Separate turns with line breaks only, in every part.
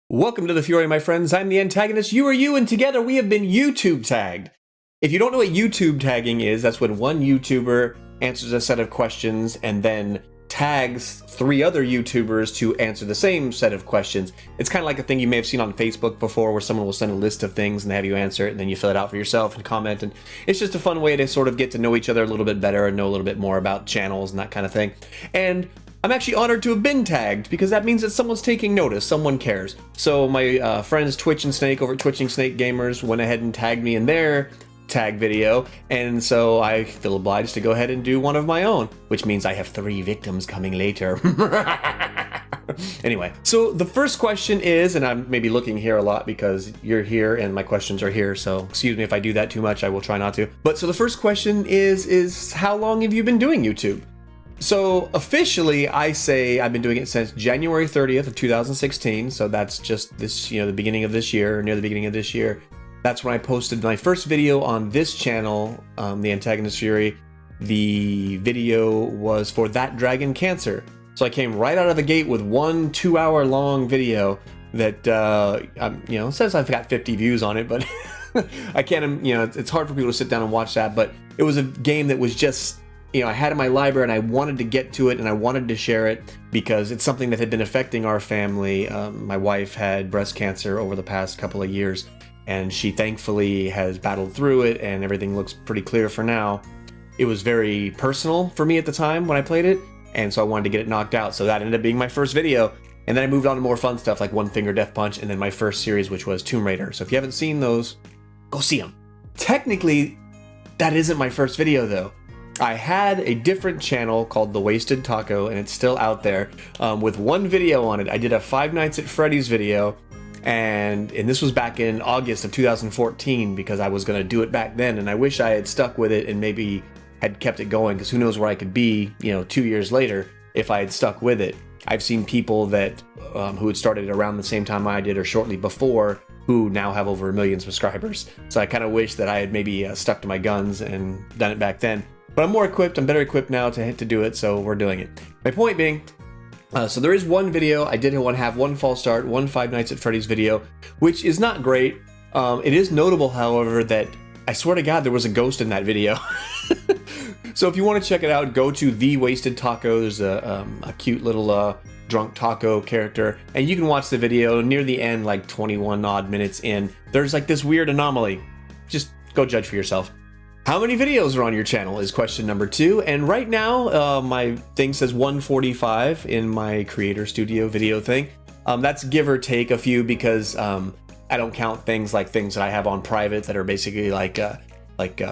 Welcome to the Fury, my friends. I'm the Antagonist. You are you, and together we have been YouTube tagged. If you don't know what YouTube tagging is, that's when one YouTuber answers a set of questions and then tags 3 other YouTubers to answer the same set of questions. It's kind of like a thing you may have seen on Facebook before where someone will send a list of things and have you answer it, and then you fill it out for yourself and comment. And it's just a fun way to sort of get to know each other a little bit better and know a little bit more about channels and that kind of thing. And I'm actually honored to have been tagged because that means that someone's taking notice, someone cares. So my friends Twitch and Snake over at Twitching Snake Gamers went ahead and tagged me in their tag video, and so I feel obliged to go ahead and do one of my own, which means I have 3 victims coming later. Anyway, so the first question is, and I'm maybe looking here a lot because you're here and my questions are here, so excuse me if I do that too much, I will try not to. But so the first question is how long have you been doing YouTube? So officially, I say I've been doing it since January 30th of 2016. So that's just this, the beginning of this year, or near the beginning of this year. That's when I posted my first video on this channel, the Antagonist Fury. The video was for That Dragon Cancer. So I came right out of the gate with one 2-hour long video that, says I've got 50 views on it, but I can't, it's hard for people to sit down and watch that. But it was a game that was just, I had it in my library and I wanted to get to it and I wanted to share it because it's something that had been affecting our family. My wife had breast cancer over the past couple of years and she thankfully has battled through it and everything looks pretty clear for now. It was very personal for me at the time when I played it, and so I wanted to get it knocked out. So that ended up being my first video. And then I moved on to more fun stuff like One Finger Death Punch and then my first series, which was Tomb Raider. So if you haven't seen those, go see them. Technically, that isn't my first video though. I had a different channel called The Wasted Taco, and it's still out there with one video on it. I did a Five Nights at Freddy's video, and this was back in August of 2014 because I was going to do it back then, and I wish I had stuck with it and maybe had kept it going because who knows where I could be, 2 years later if I had stuck with it. I've seen people that who had started around the same time I did or shortly before who now have over 1 million subscribers. So I kind of wish that I had maybe stuck to my guns and done it back then. But I'm more equipped, I'm better equipped now to do it, so we're doing it. My point being, so there is one video, I did have one false start, one Five Nights at Freddy's video, which is not great. It is notable, however, that I swear to God there was a ghost in that video. So if you want to check it out, go to The Wasted Taco. There's a cute little drunk taco character, and you can watch the video near the end, like 21 odd minutes in. There's like this weird anomaly. Just go judge for yourself. How many videos are on your channel is question number 2, and right now my thing says 145 in my Creator Studio video thing. That's give or take a few because I don't count things that I have on private that are basically like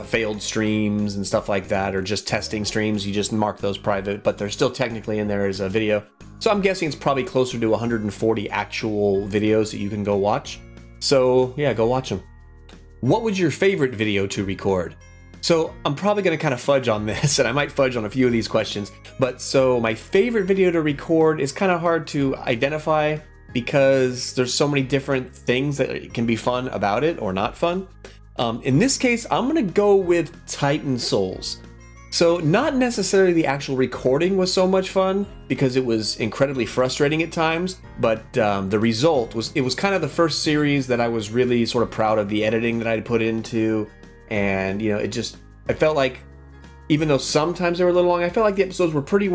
failed streams and stuff like that, or just testing streams. You just mark those private, but they're still technically in there as a video. So I'm guessing it's probably closer to 140 actual videos that you can go watch. So yeah, go watch them. What was your favorite video to record? So I'm probably going to kind of fudge on this, and I might fudge on a few of these questions, but so my favorite video to record is kind of hard to identify because there's so many different things that can be fun about it or not fun. In this case, I'm going to go with Titan Souls. So not necessarily the actual recording was so much fun because it was incredibly frustrating at times, but the result was, it was kind of the first series that I was really sort of proud of the editing that I'd put into. And I felt like, even though sometimes they were a little long, I felt like the episodes were pretty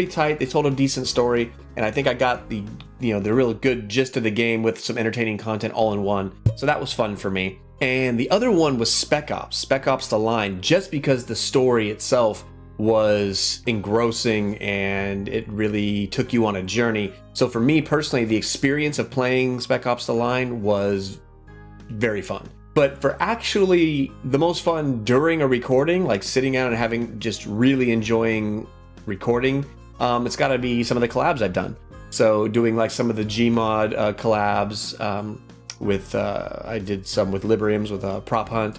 tight. They told a decent story, and I think I got the real good gist of the game with some entertaining content all in one. So that was fun for me. And the other one was Spec Ops The Line, just because the story itself was engrossing and it really took you on a journey. So for me personally, the experience of playing Spec Ops The Line was very fun. But for actually the most fun during a recording, like sitting down and just really enjoying recording, it's got to be some of the collabs I've done. So doing like some of the Gmod collabs I did some with Libriumz with Prop Hunt.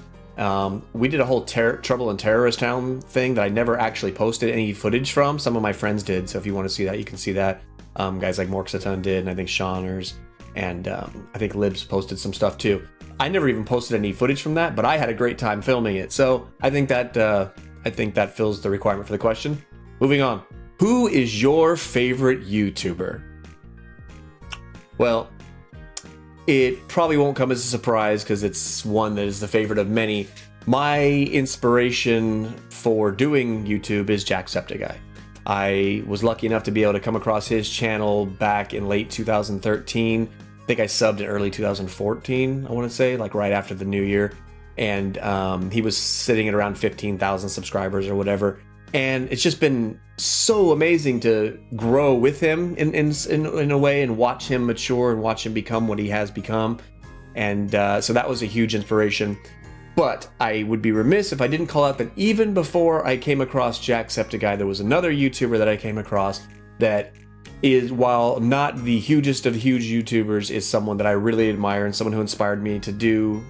We did a whole Trouble in Terrorist Town thing that I never actually posted any footage from. Some of my friends did, so if you want to see that, you can see that. Guys like Morxaton did, and I think Shawners, and I think Libs posted some stuff too. I never even posted any footage from that, but I had a great time filming it. So I think that fills the requirement for the question. Moving on. Who is your favorite YouTuber? Well, it probably won't come as a surprise because it's one that is the favorite of many. My inspiration for doing YouTube is Jacksepticeye. I was lucky enough to be able to come across his channel back in late 2013. I think I subbed in early 2014, I want to say, like right after the new year. And he was sitting at around 15,000 subscribers or whatever. And it's just been so amazing to grow with him in a way and watch him mature and watch him become what he has become. And so that was a huge inspiration. But I would be remiss if I didn't call out that even before I came across Jacksepticeye, there was another YouTuber that I came across that is, while not the hugest of huge YouTubers, is someone that I really admire and someone who inspired me to do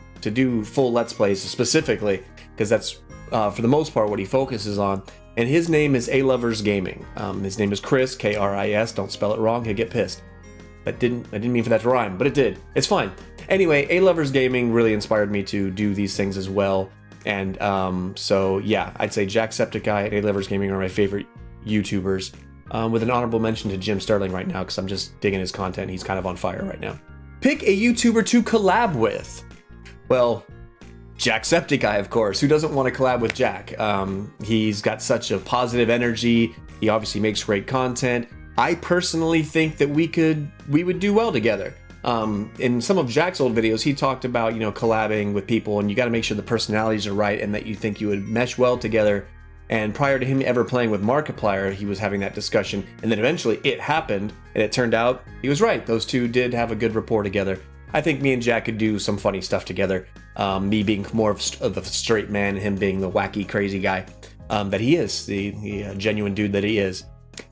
full Let's Plays specifically, because that's for the most part what he focuses on. And his name is ALoversGaming. His name is Chris, K-R-I-S. Don't spell it wrong, he'll get pissed. I didn't mean for that to rhyme, but it did. It's fine. Anyway, ALoversGaming really inspired me to do these things as well. And so yeah, I'd say Jacksepticeye and ALoversGaming are my favorite YouTubers. With an honorable mention to Jim Sterling right now, because I'm just digging his content. He's kind of on fire right now. Pick a YouTuber to collab with. Well, Jacksepticeye, of course. Who doesn't want to collab with Jack? He's got such a positive energy. He obviously makes great content. I personally think that we would do well together. In some of Jack's old videos, he talked about, collabing with people, and you got to make sure the personalities are right and that you think you would mesh well together. And prior to him ever playing with Markiplier, he was having that discussion, and then eventually it happened, and it turned out he was right. Those two did have a good rapport together. I think me and Jack could do some funny stuff together. Me being more of the straight man, him being the wacky, crazy guy that he is, the genuine dude that he is.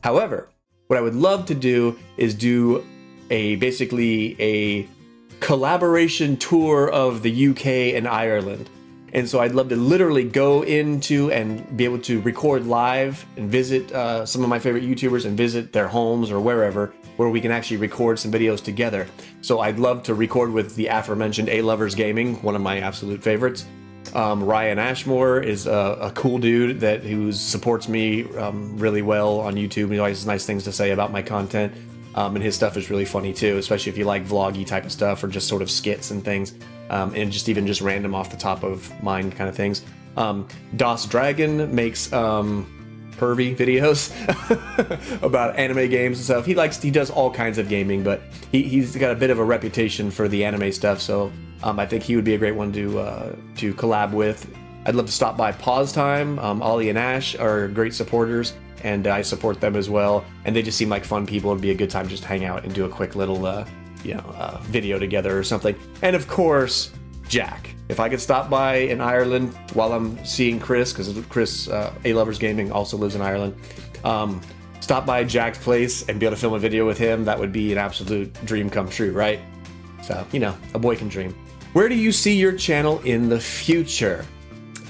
However, what I would love to do is do basically a collaboration tour of the UK and Ireland. And so I'd love to literally go into and be able to record live and visit some of my favorite YouTubers and visit their homes or wherever, where we can actually record some videos together. So I'd love to record with the aforementioned ALoversGaming, one of my absolute favorites. Ryan Ashmore is a cool dude who supports me really well on YouTube. He always has nice things to say about my content. And his stuff is really funny too, especially if you like vloggy type of stuff or just sort of skits and things. And just random off the top of mind kind of things. DOS Dragon makes pervy videos about anime games and stuff. He does all kinds of gaming, but he's got a bit of a reputation for the anime stuff, so I think he would be a great one to collab with. I'd love to stop by Pause Time. Ollie and Ash are great supporters, and I support them as well. And they just seem like fun people. It'd be a good time just to hang out and do a quick little video together or something. And of course, Jack. If I could stop by in Ireland while I'm seeing Chris, because Chris, ALoversGaming, also lives in Ireland, stop by Jack's place and be able to film a video with him, that would be an absolute dream come true, right? So, a boy can dream. Where do you see your channel in the future?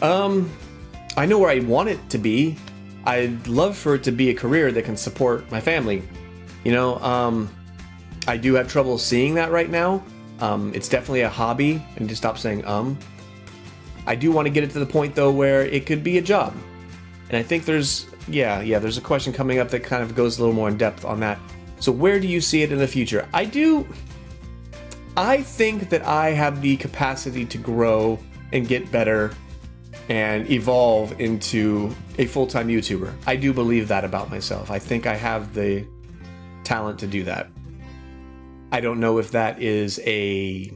I know where I want it to be. I'd love for it to be a career that can support my family. I do have trouble seeing that right now. It's definitely a hobby. I need to stop saying I do want to get it to the point though where it could be a job. And I think there's a question coming up that kind of goes a little more in depth on that. So where do you see it in the future? I think that I have the capacity to grow and get better and evolve into a full-time YouTuber. I do believe that about myself. I think I have the talent to do that. I don't know if that is a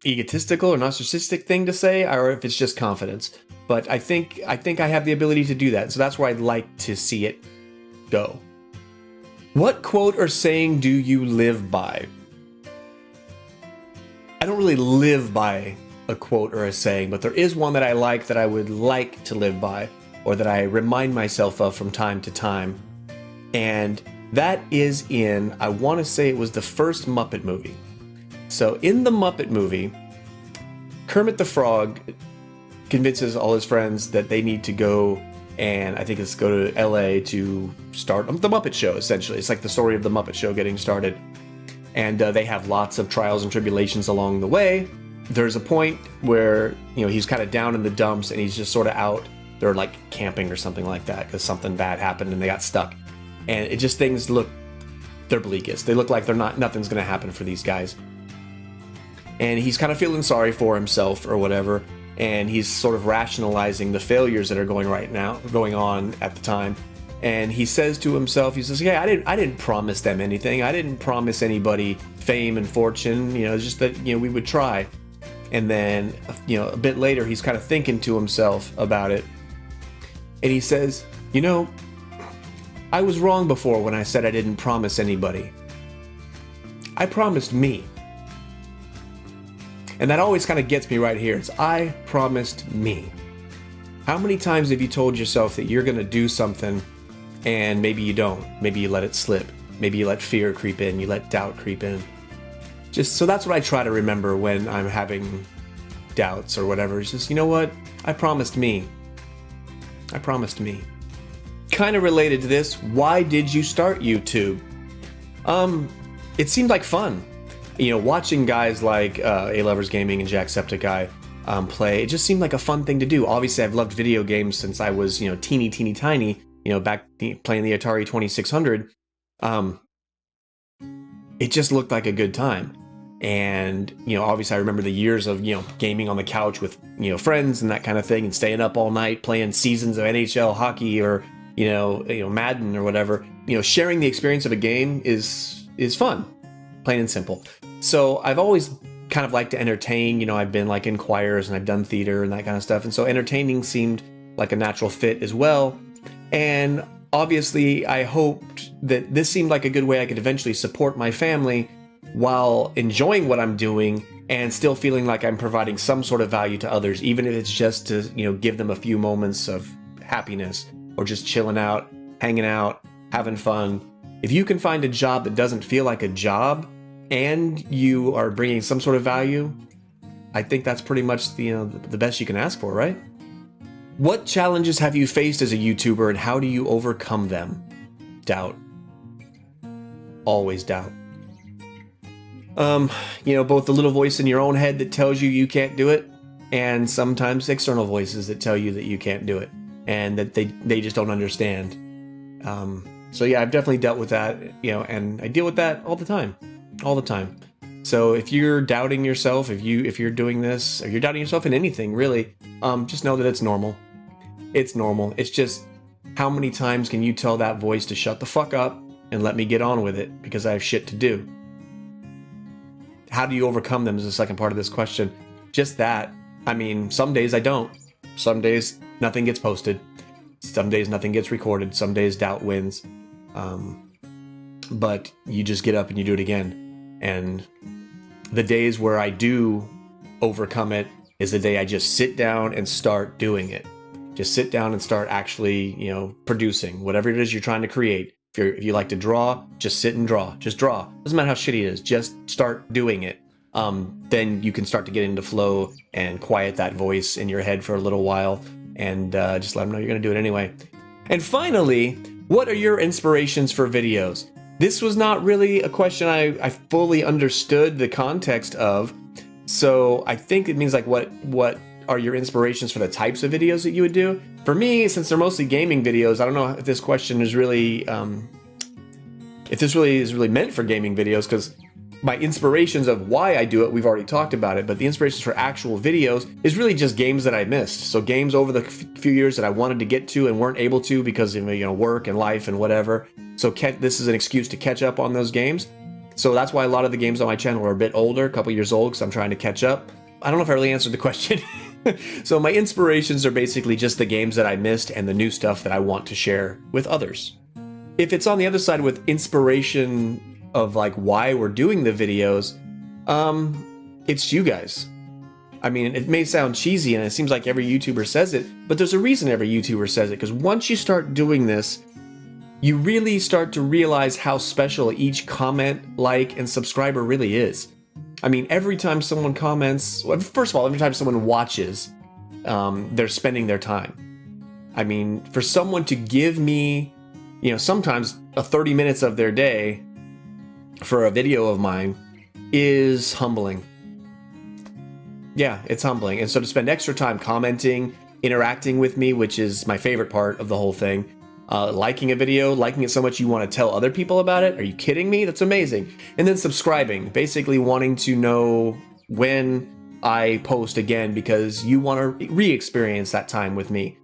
egotistical or narcissistic thing to say, or if it's just confidence. But I think I have the ability to do that. So that's where I'd like to see it go. What quote or saying do you live by? I don't really live by a quote or a saying, but there is one that I like that I would like to live by, or that I remind myself of from time to time. And that is I want to say it was the first Muppet movie. So in the Muppet movie, Kermit the Frog convinces all his friends that they need to go, and I think it's go to LA to start the Muppet Show, essentially. It's like the story of the Muppet Show getting started. And they have lots of trials and tribulations along the way. There's a point where, he's kind of down in the dumps and he's just sort of out. They're like camping or something like that because something bad happened and they got stuck. And things look, they're bleakest. They look like nothing's going to happen for these guys. and he's kind of feeling sorry for himself or whatever, and he's sort of rationalizing the failures that are going on at the time. And he says to himself, he says, "Yeah, I didn't promise them anything. I didn't promise anybody fame and fortune. You know, it's just that, you know, we would try." And then, you know, a bit later, he's kind of thinking to himself about it, and he says, "You know, I was wrong before when I said I didn't promise anybody. I promised me." And that always kind of gets me right here. It's I promised me. How many times have you told yourself that you're going to do something and maybe you don't? Maybe you let it slip. Maybe you let fear creep in. You let doubt creep in. So that's what I try to remember when I'm having doubts or whatever. It's just, you know what? I promised me. I promised me. Kind of related to this, why did you start YouTube? It seemed like fun. You know, watching guys like ALoversGaming and Jacksepticeye play, it just seemed like a fun thing to do. Obviously, I've loved video games since I was, you know, teeny tiny, you know, back playing the Atari 2600. It just looked like a good time. And, you know, obviously I remember the years of, you know, gaming on the couch with, you know, friends and that kind of thing, and staying up all night playing seasons of NHL hockey or, you know, Madden or whatever. You know, sharing the experience of a game is fun, plain and simple. So I've always kind of liked to entertain. You know, I've been like in choirs and I've done theater and that kind of stuff. And so entertaining seemed like a natural fit as well. And obviously I hoped that this seemed like a good way I could eventually support my family while enjoying what I'm doing and still feeling like I'm providing some sort of value to others, even if it's just to, you know, give them a few moments of happiness or just chilling out, hanging out, having fun. If you can find a job that doesn't feel like a job and you are bringing some sort of value, I think that's pretty much the, you know, the best you can ask for, right? What challenges have you faced as a YouTuber and how do you overcome them? Doubt. Always doubt. You know, both the little voice in your own head that tells you can't do it, and sometimes external voices that tell you that you can't do it and that they just don't understand. So yeah, I've definitely dealt with that, you know, and I deal with that all the time. So if you're doubting yourself, if you're doing this, or you're doubting yourself in anything really, just know that it's normal. It's normal. It's just, how many times can you tell that voice to shut the fuck up and let me get on with it because I have shit to do? How do you overcome them is the second part of this question. Just that. I mean, some days I don't. Some days nothing gets posted. Some days nothing gets recorded. Some days doubt wins. But you just get up and you do it again. And the days where I do overcome it is the day I just sit down and start doing it. Just sit down and start actually, you know, producing whatever it is you're trying to create. If you like to draw, just sit and draw. Just draw. Doesn't matter how shitty it is. Just start doing it. Then you can start to get into flow and quiet that voice in your head for a little while, and just let them know you're going to do it anyway. And finally, what are your inspirations for videos? This was not really a question I fully understood the context of, so I think it means like what are your inspirations for the types of videos that you would do? For me, since they're mostly gaming videos, I don't know if this question is really, if this really is really meant for gaming videos, because my inspirations of why I do it, we've already talked about it, but the inspirations for actual videos is really just games that I missed. So games over the few years that I wanted to get to and weren't able to because of, you know, work and life and whatever. So this is an excuse to catch up on those games. So that's why a lot of the games on my channel are a bit older, a couple years old, because I'm trying to catch up. I don't know if I really answered the question. So my inspirations are basically just the games that I missed and the new stuff that I want to share with others. If it's on the other side with inspiration of like why we're doing the videos, it's you guys. I mean, it may sound cheesy and it seems like every YouTuber says it, but there's a reason every YouTuber says it, because once you start doing this, you really start to realize how special each comment, like, and subscriber really is. I mean, every time someone comments, well, first of all, every time someone watches, they're spending their time. I mean, for someone to give me, you know, sometimes 30 minutes of their day for a video of mine is humbling. Yeah, it's humbling. And so to spend extra time commenting, interacting with me, which is my favorite part of the whole thing, liking a video, liking it so much you want to tell other people about it. Are you kidding me? That's amazing. And then subscribing, basically wanting to know when I post again because you want to re-experience that time with me.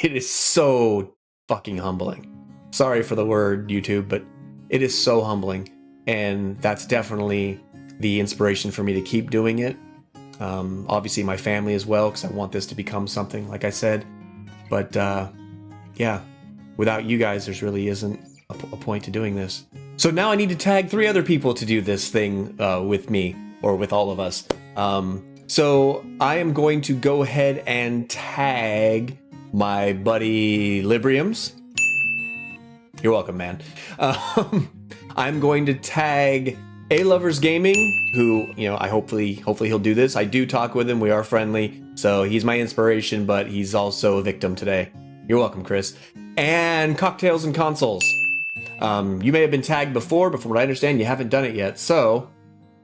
It is so fucking humbling. Sorry for the word, YouTube, but it is so humbling. And that's definitely the inspiration for me to keep doing it. Obviously my family as well, because I want this to become something, like I said. But yeah, without you guys, there's really isn't a point to doing this. So now I need to tag 3 other people to do this thing with me, or with all of us. So I am going to go ahead and tag my buddy Libriumz. You're welcome, man. I'm going to tag ALoversGaming, who, you know, hopefully he'll do this. I do talk with him. We are friendly. So he's my inspiration, but he's also a victim today. You're welcome, Chris. And Cocktails and Consoles. You may have been tagged before, but from what I understand, you haven't done it yet. So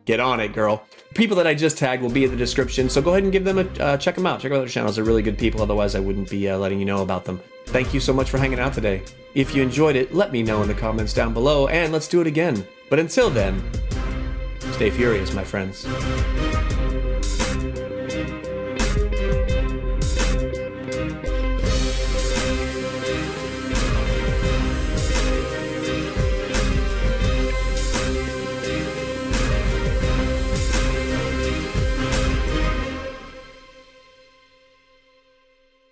get on it, girl. People that I just tagged will be in the description. So go ahead and give them a check them out. Check out their channels. They're really good people. Otherwise, I wouldn't be letting you know about them. Thank you so much for hanging out today. If you enjoyed it, let me know in the comments down below, and let's do it again. But until then, stay furious, my friends.